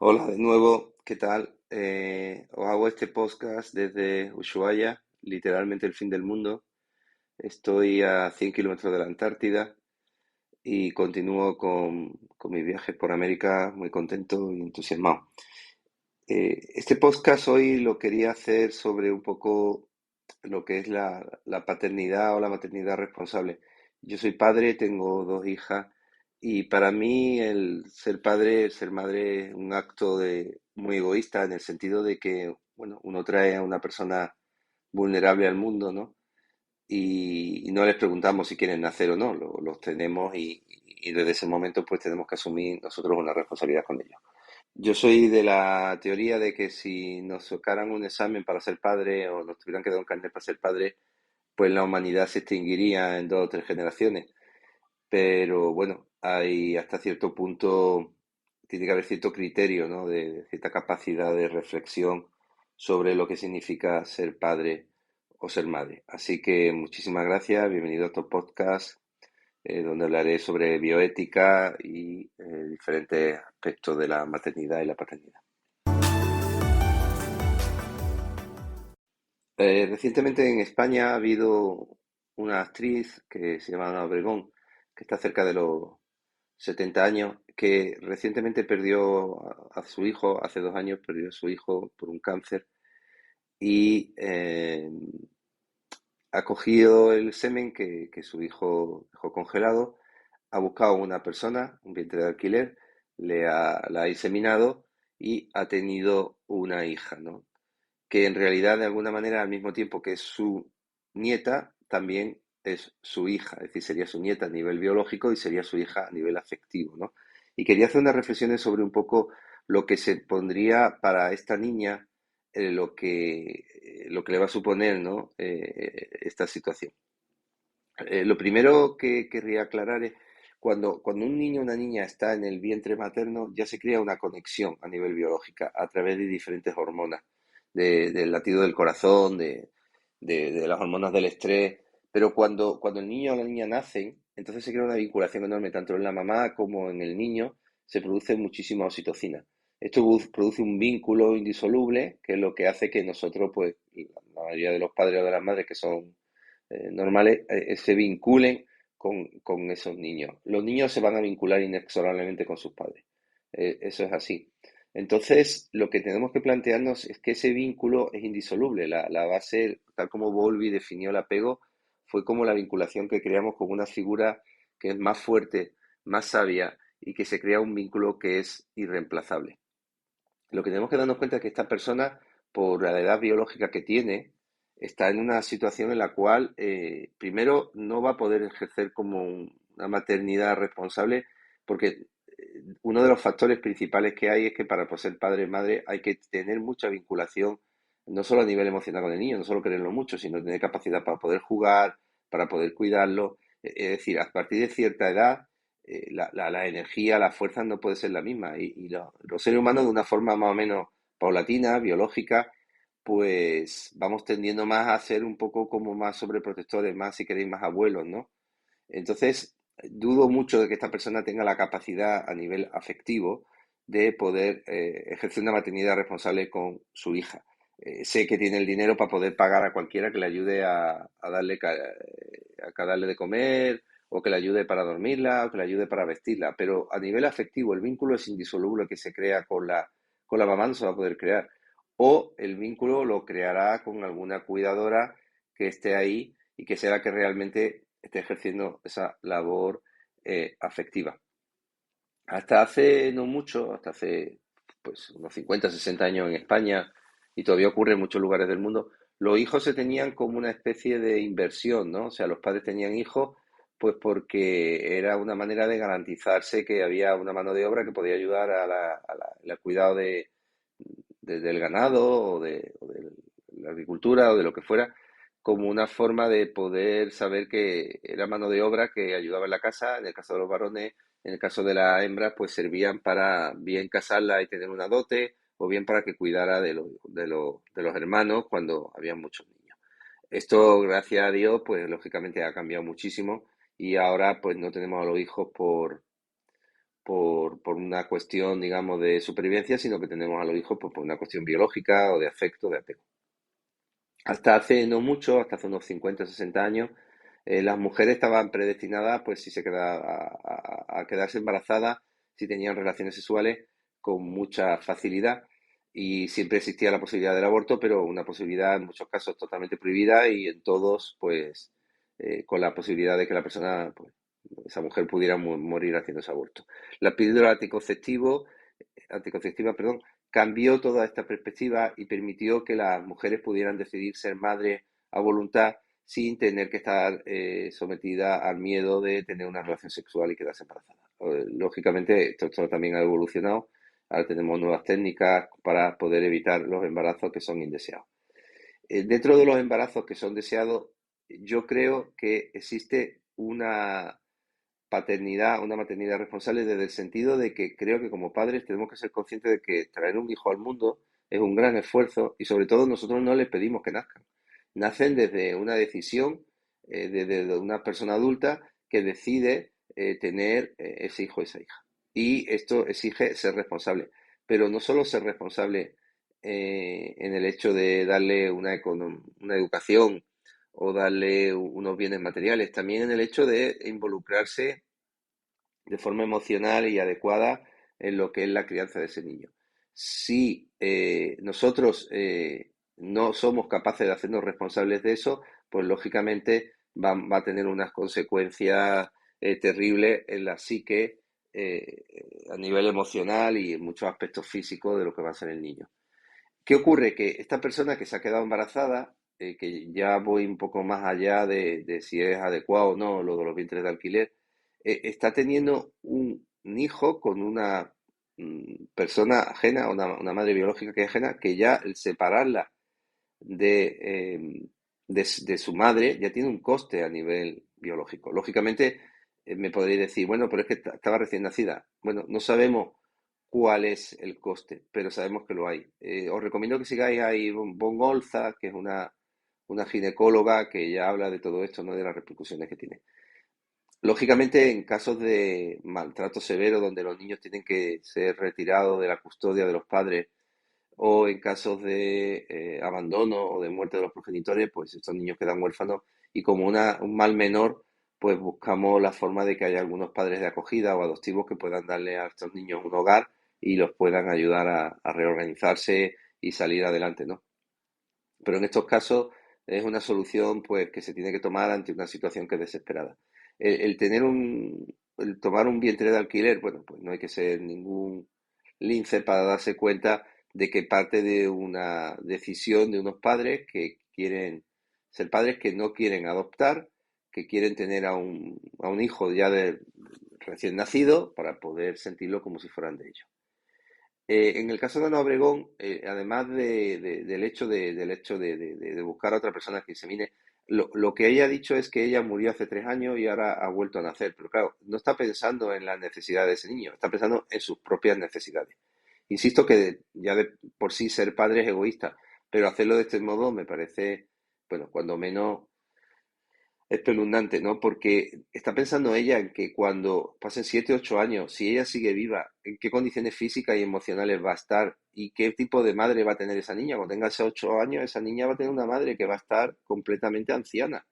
Hola de nuevo, ¿qué tal? Os hago este podcast desde Ushuaia, literalmente el fin del mundo. Estoy a 100 kilómetros de la Antártida y continúo con mis viajes por América muy contento y entusiasmado. Este podcast hoy lo quería hacer sobre un poco lo que es la paternidad o la maternidad responsable. Yo soy padre, tengo dos hijas y para mí el ser padre, el ser madre es un acto muy egoísta en el sentido de que, bueno, uno trae a una persona vulnerable al mundo, ¿no? Y no les preguntamos si quieren nacer o no, los tenemos y desde ese momento pues tenemos que asumir nosotros una responsabilidad con ellos. Yo soy de la teoría de que si nos sacaran un examen para ser padre o nos tuvieran que dar un carnet para ser padre, pues la humanidad se extinguiría en 2 o 3 generaciones. Pero bueno, hay hasta cierto punto, tiene que haber cierto criterio, ¿no? De cierta capacidad de reflexión sobre lo que significa ser padre o ser madre. Así que muchísimas gracias, bienvenido a estos podcasts donde hablaré sobre bioética y diferentes aspectos de la maternidad y la paternidad. Recientemente en España ha habido una actriz que se llama Ana Obregón, que está cerca de los 70 años, que recientemente perdió a su hijo, hace 2 años perdió a su hijo por un cáncer y ha cogido el semen que su hijo dejó congelado, ha buscado una persona, un vientre de alquiler, la ha inseminado y ha tenido una hija, ¿no? Que en realidad de alguna manera al mismo tiempo que es su nieta, también es su hija, es decir, sería su nieta a nivel biológico y sería su hija a nivel afectivo, ¿no? Y quería hacer unas reflexiones sobre un poco lo que se pondría para esta niña, lo que le va a suponer, ¿no? Esta situación. Lo primero que querría aclarar es cuando un niño o una niña está en el vientre materno, ya se crea una conexión a nivel biológica a través de diferentes hormonas, del latido del corazón, de las hormonas del estrés. Pero cuando el niño o la niña nacen, entonces se crea una vinculación enorme, tanto en la mamá como en el niño, se produce muchísima oxitocina. Esto produce un vínculo indisoluble, que es lo que hace que nosotros, pues, la mayoría de los padres o de las madres que son normales se vinculen con esos niños. Los niños se van a vincular inexorablemente con sus padres. Eso es así. Entonces, lo que tenemos que plantearnos es que ese vínculo es indisoluble. La base, tal como Bowlby definió el apego, fue como la vinculación que creamos con una figura que es más fuerte, más sabia y que se crea un vínculo que es irreemplazable. Lo que tenemos que darnos cuenta es que esta persona, por la edad biológica que tiene, está en una situación en la cual, primero, no va a poder ejercer como una maternidad responsable, porque uno de los factores principales que hay es que para ser padre o madre hay que tener mucha vinculación, no solo a nivel emocional con el niño, no solo quererlo mucho, sino tener capacidad para poder jugar, para poder cuidarlo. Es decir, a partir de cierta edad la energía, la fuerza no puede ser la misma. Y los seres humanos, de una forma más o menos paulatina, biológica, pues vamos tendiendo más a ser un poco como más sobreprotectores, más, si queréis, más abuelos, ¿no? Entonces, dudo mucho de que esta persona tenga la capacidad a nivel afectivo de poder ejercer una maternidad responsable con su hija. Sé que tiene el dinero para poder pagar a cualquiera que le ayude a darle de comer o que le ayude para dormirla o que le ayude para vestirla, pero a nivel afectivo el vínculo es indisoluble que se crea con la mamá, no se va a poder crear. O el vínculo lo creará con alguna cuidadora que esté ahí y que sea la que realmente esté ejerciendo esa labor afectiva. Hasta hace no mucho, hasta hace pues unos 50, 60 años en España, y todavía ocurre en muchos lugares del mundo, los hijos se tenían como una especie de inversión, ¿no? O sea, los padres tenían hijos pues porque era una manera de garantizarse que había una mano de obra que podía ayudar al cuidado del ganado o de la agricultura o de lo que fuera, como una forma de poder saber que era mano de obra que ayudaba en la casa, en el caso de los varones, en el caso de las hembras, pues servían para bien casarla y tener una dote, o bien para que cuidara de los hermanos cuando había muchos niños. Esto, gracias a Dios, pues lógicamente ha cambiado muchísimo y ahora pues no tenemos a los hijos por una cuestión, digamos, de supervivencia, sino que tenemos a los hijos pues, por una cuestión biológica o de afecto, de apego. Hasta hace no mucho, hasta hace unos 50 o 60 años, las mujeres estaban predestinadas, pues si se a quedarse embarazadas, si tenían relaciones sexuales, con mucha facilidad. Y siempre existía la posibilidad del aborto, pero una posibilidad en muchos casos totalmente prohibida y en todos, pues, con la posibilidad de que la persona, pues, esa mujer pudiera morir haciendo ese aborto. La píldora anticonceptiva, perdón, cambió toda esta perspectiva y permitió que las mujeres pudieran decidir ser madres a voluntad sin tener que estar sometidas al miedo de tener una relación sexual y quedarse embarazada. Lógicamente, esto también ha evolucionado. Ahora tenemos nuevas técnicas para poder evitar los embarazos que son indeseados. Dentro de los embarazos que son deseados, yo creo que existe una maternidad responsable desde el sentido de que creo que como padres tenemos que ser conscientes de que traer un hijo al mundo es un gran esfuerzo y sobre todo nosotros no les pedimos que nazcan. Nacen desde una decisión, desde una persona adulta que decide tener ese hijo o esa hija. Y esto exige ser responsable, pero no solo ser responsable en el hecho de darle una educación o darle unos bienes materiales, también en el hecho de involucrarse de forma emocional y adecuada en lo que es la crianza de ese niño. Si nosotros no somos capaces de hacernos responsables de eso, pues lógicamente va a tener unas consecuencias terribles en la psique a nivel emocional y en muchos aspectos físicos de lo que va a ser el niño. ¿Qué ocurre? Que esta persona que se ha quedado embarazada, que ya voy un poco más allá de si es adecuado o no lo de los vientres de alquiler, está teniendo un hijo con una persona ajena, una madre biológica que es ajena, que ya el separarla de, de su madre ya tiene un coste a nivel biológico. Lógicamente, me podréis decir, bueno, pero es que estaba recién nacida. Bueno, no sabemos cuál es el coste, pero sabemos que lo hay. Os recomiendo que sigáis a Ivonne Golza, que es una ginecóloga que ya habla de todo esto, no de las repercusiones que tiene. Lógicamente, en casos de maltrato severo, donde los niños tienen que ser retirados de la custodia de los padres, o en casos de abandono o de muerte de los progenitores, pues estos niños quedan huérfanos y como un mal menor, pues buscamos la forma de que haya algunos padres de acogida o adoptivos que puedan darle a estos niños un hogar y los puedan ayudar a reorganizarse y salir adelante, ¿no? Pero en estos casos es una solución pues que se tiene que tomar ante una situación que es desesperada. El tener el tomar un vientre de alquiler, bueno, pues no hay que ser ningún lince para darse cuenta de que parte de una decisión de unos padres que quieren ser padres que no quieren adoptar, que quieren tener a un hijo ya recién nacido para poder sentirlo como si fueran de ellos. En el caso de Ana Obregón, además del hecho de buscar a otra persona que insemine, lo que ella ha dicho es que ella murió hace 3 años y ahora ha vuelto a nacer. Pero claro, no está pensando en las necesidades de ese niño, está pensando en sus propias necesidades. Insisto que ya de por sí ser padre es egoísta, pero hacerlo de este modo me parece, bueno, cuando menos espeluznante, ¿no? Porque está pensando ella en que cuando pasen 7, 8 años, si ella sigue viva, en qué condiciones físicas y emocionales va a estar y qué tipo de madre va a tener esa niña. Cuando tenga esos 8 años, esa niña va a tener una madre que va a estar completamente anciana.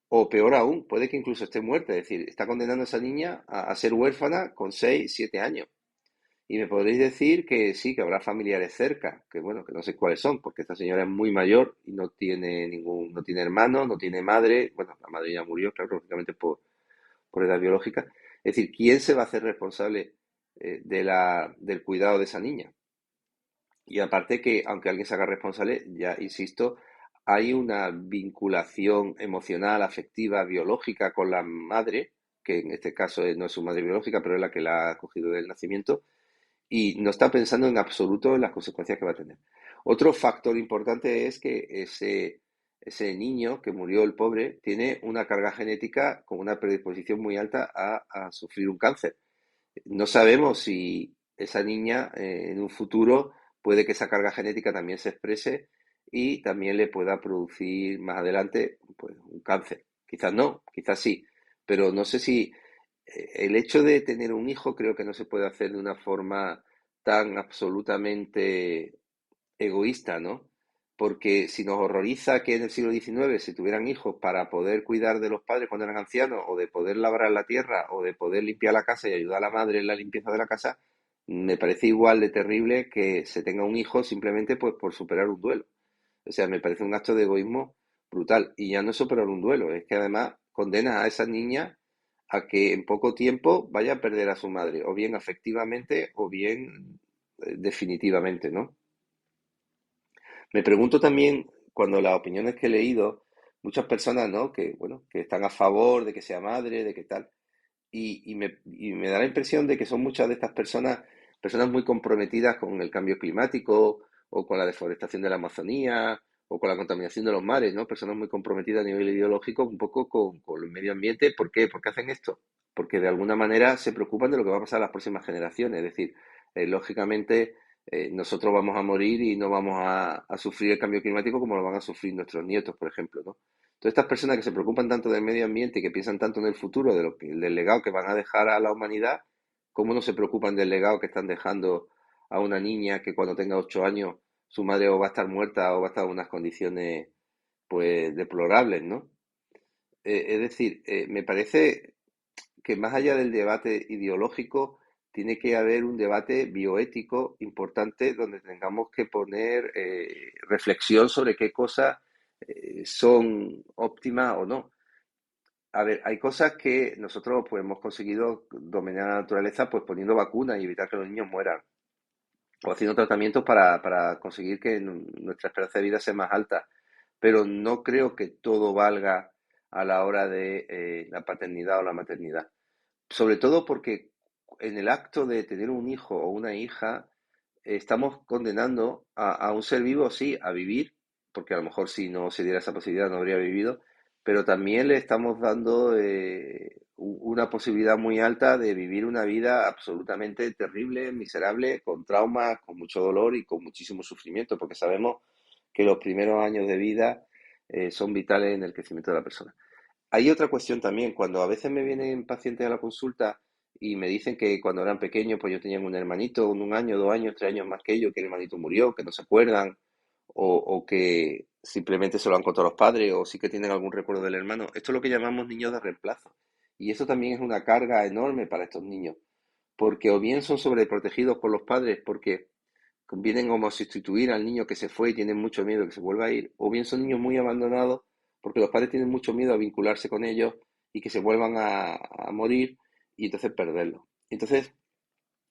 O peor aún, puede que incluso esté muerta. Es decir, está condenando a esa niña a ser huérfana con 6, 7 años. Y me podréis decir que sí, que habrá familiares cerca, que bueno, que no sé cuáles son, porque esta señora es muy mayor y no tiene hermano, no tiene madre, bueno, la madre ya murió, claro, lógicamente por edad biológica. Es decir, ¿quién se va a hacer responsable del cuidado de esa niña? Y aparte que, aunque alguien se haga responsable, ya insisto, hay una vinculación emocional, afectiva, biológica con la madre, que en este caso no es su madre biológica, pero es la que la ha acogido del nacimiento, y no está pensando en absoluto en las consecuencias que va a tener. Otro factor importante es que ese niño que murió, el pobre, tiene una carga genética con una predisposición muy alta a sufrir un cáncer. No sabemos si esa niña en un futuro puede que esa carga genética también se exprese y también le pueda producir más adelante pues, un cáncer. Quizás no, quizás sí, pero no sé si El hecho de tener un hijo creo que no se puede hacer de una forma tan absolutamente egoísta, ¿no? Porque si nos horroriza que en el siglo XIX se tuvieran hijos para poder cuidar de los padres cuando eran ancianos, o de poder labrar la tierra, o de poder limpiar la casa y ayudar a la madre en la limpieza de la casa, me parece igual de terrible que se tenga un hijo simplemente pues por superar un duelo. O sea, me parece un acto de egoísmo brutal. Y ya no es superar un duelo, es que además condenas a esa niña a que en poco tiempo vaya a perder a su madre, o bien afectivamente, o bien definitivamente, ¿no? Me pregunto también, cuando las opiniones que he leído, muchas personas, ¿no? Que, bueno, que están a favor de que sea madre, de que tal, y me da la impresión de que son muchas de estas personas, personas muy comprometidas con el cambio climático, o con la deforestación de la Amazonía, o con la contaminación de los mares, ¿no? Personas muy comprometidas a nivel ideológico, un poco con el medio ambiente. ¿Por qué? ¿Por qué hacen esto? Porque de alguna manera se preocupan de lo que va a pasar a las próximas generaciones. Es decir, lógicamente nosotros vamos a morir y no vamos a sufrir el cambio climático como lo van a sufrir nuestros nietos, por ejemplo, ¿no? Todas estas personas que se preocupan tanto del medio ambiente y que piensan tanto en el futuro, del legado que van a dejar a la humanidad, ¿cómo no se preocupan del legado que están dejando a una niña que cuando tenga 8 años su madre o va a estar muerta o va a estar en unas condiciones pues deplorables, ¿no? Es decir, me parece que más allá del debate ideológico, tiene que haber un debate bioético importante donde tengamos que poner reflexión sobre qué cosas son óptimas o no. A ver, hay cosas que nosotros pues hemos conseguido dominar la naturaleza pues poniendo vacunas y evitar que los niños mueran, o haciendo tratamientos para conseguir que nuestra esperanza de vida sea más alta. Pero no creo que todo valga a la hora de la paternidad o la maternidad. Sobre todo porque en el acto de tener un hijo o una hija, estamos condenando a un ser vivo, sí, a vivir, porque a lo mejor si no se diera esa posibilidad no habría vivido, pero también le estamos dando una posibilidad muy alta de vivir una vida absolutamente terrible, miserable, con traumas, con mucho dolor y con muchísimo sufrimiento, porque sabemos que los primeros años de vida son vitales en el crecimiento de la persona. Hay otra cuestión también, cuando a veces me vienen pacientes a la consulta y me dicen que cuando eran pequeños, pues yo tenía un hermanito, un año, 2 años, 3 años más que ellos, que el hermanito murió, que no se acuerdan, o que simplemente se lo han contado los padres, o sí que tienen algún recuerdo del hermano. Esto es lo que llamamos niños de reemplazo. Y eso también es una carga enorme para estos niños, porque o bien son sobreprotegidos por los padres, porque vienen como a sustituir al niño que se fue y tienen mucho miedo de que se vuelva a ir, o bien son niños muy abandonados porque los padres tienen mucho miedo a vincularse con ellos y que se vuelvan a morir y entonces perderlos. Entonces,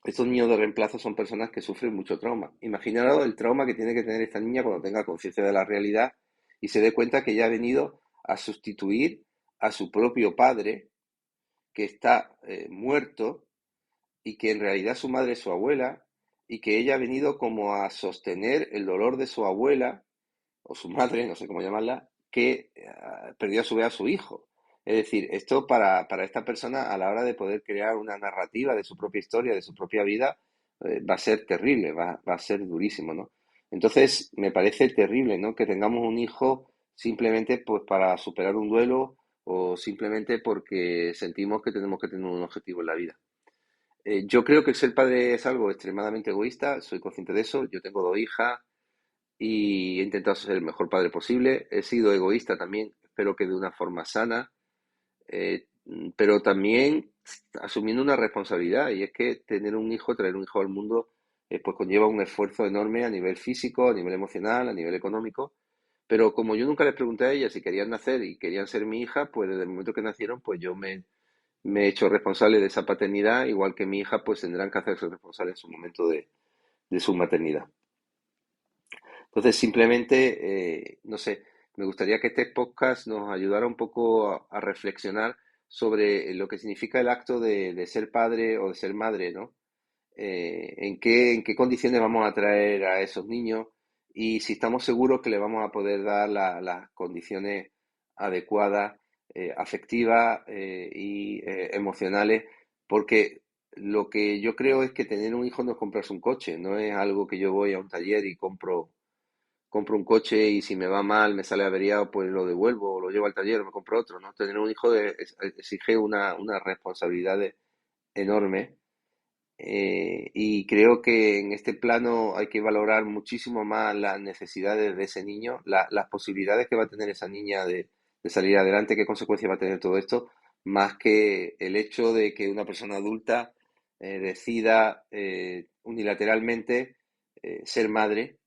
estos niños de reemplazo son personas que sufren mucho trauma. Imaginaros el trauma que tiene que tener esta niña cuando tenga conciencia de la realidad y se dé cuenta que ya ha venido a sustituir a su propio padre, que está muerto, y que en realidad su madre es su abuela, y que ella ha venido como a sostener el dolor de su abuela, o su madre, no sé cómo llamarla, que perdió a su vez a su hijo. Es decir, esto para esta persona a la hora de poder crear una narrativa de su propia historia, de su propia vida, va a ser terrible, va a ser durísimo, ¿no? Entonces, me parece terrible, ¿no? Que tengamos un hijo simplemente pues para superar un duelo, o simplemente porque sentimos que tenemos que tener un objetivo en la vida. Yo creo que el ser padre es algo extremadamente egoísta, soy consciente de eso. Yo tengo 2 hijas y he intentado ser el mejor padre posible. He sido egoísta también, espero que de una forma sana, pero también asumiendo una responsabilidad, y es que tener un hijo, traer un hijo al mundo, pues conlleva un esfuerzo enorme a nivel físico, a nivel emocional, a nivel económico. Pero como yo nunca les pregunté a ellas si querían nacer y querían ser mi hija, pues desde el momento que nacieron, pues yo me he hecho responsable de esa paternidad, igual que mi hija, pues tendrán que hacerse responsables en su momento de su maternidad. Entonces, simplemente, no sé, me gustaría que este podcast nos ayudara un poco a reflexionar sobre lo que significa el acto de ser padre o de ser madre, ¿no? En qué condiciones vamos a traer a esos niños, y si estamos seguros que le vamos a poder dar las condiciones adecuadas, afectivas y emocionales, porque lo que yo creo es que tener un hijo no es comprarse un coche, no es algo que yo voy a un taller y compro un coche y si me va mal, me sale averiado, pues lo devuelvo o lo llevo al taller o me compro otro, ¿no? Tener un hijo exige una responsabilidad enorme, y creo que en este plano hay que valorar muchísimo más las necesidades de ese niño, las posibilidades que va a tener esa niña de salir adelante, qué consecuencias va a tener todo esto, más que el hecho de que una persona adulta decida unilateralmente ser madre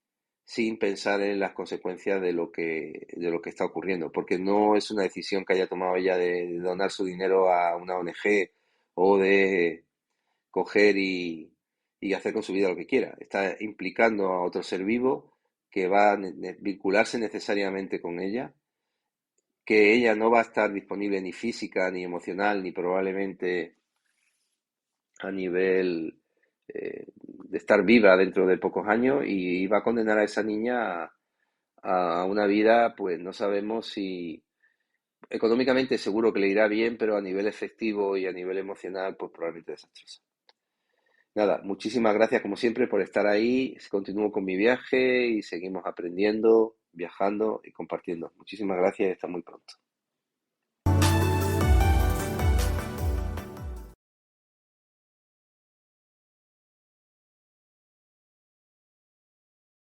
sin pensar en las consecuencias de lo que está ocurriendo, porque no es una decisión que haya tomado ella de donar su dinero a una ONG o de coger y hacer con su vida lo que quiera. Está implicando a otro ser vivo que va a vincularse necesariamente con ella, que ella no va a estar disponible ni física, ni emocional, ni probablemente a nivel de estar viva dentro de pocos años y va a condenar a esa niña a una vida, pues no sabemos si económicamente seguro que le irá bien, pero a nivel efectivo y a nivel emocional, pues probablemente desastroso. Nada, muchísimas gracias como siempre por estar ahí. Continúo con mi viaje y seguimos aprendiendo, viajando y compartiendo. Muchísimas gracias y hasta muy pronto.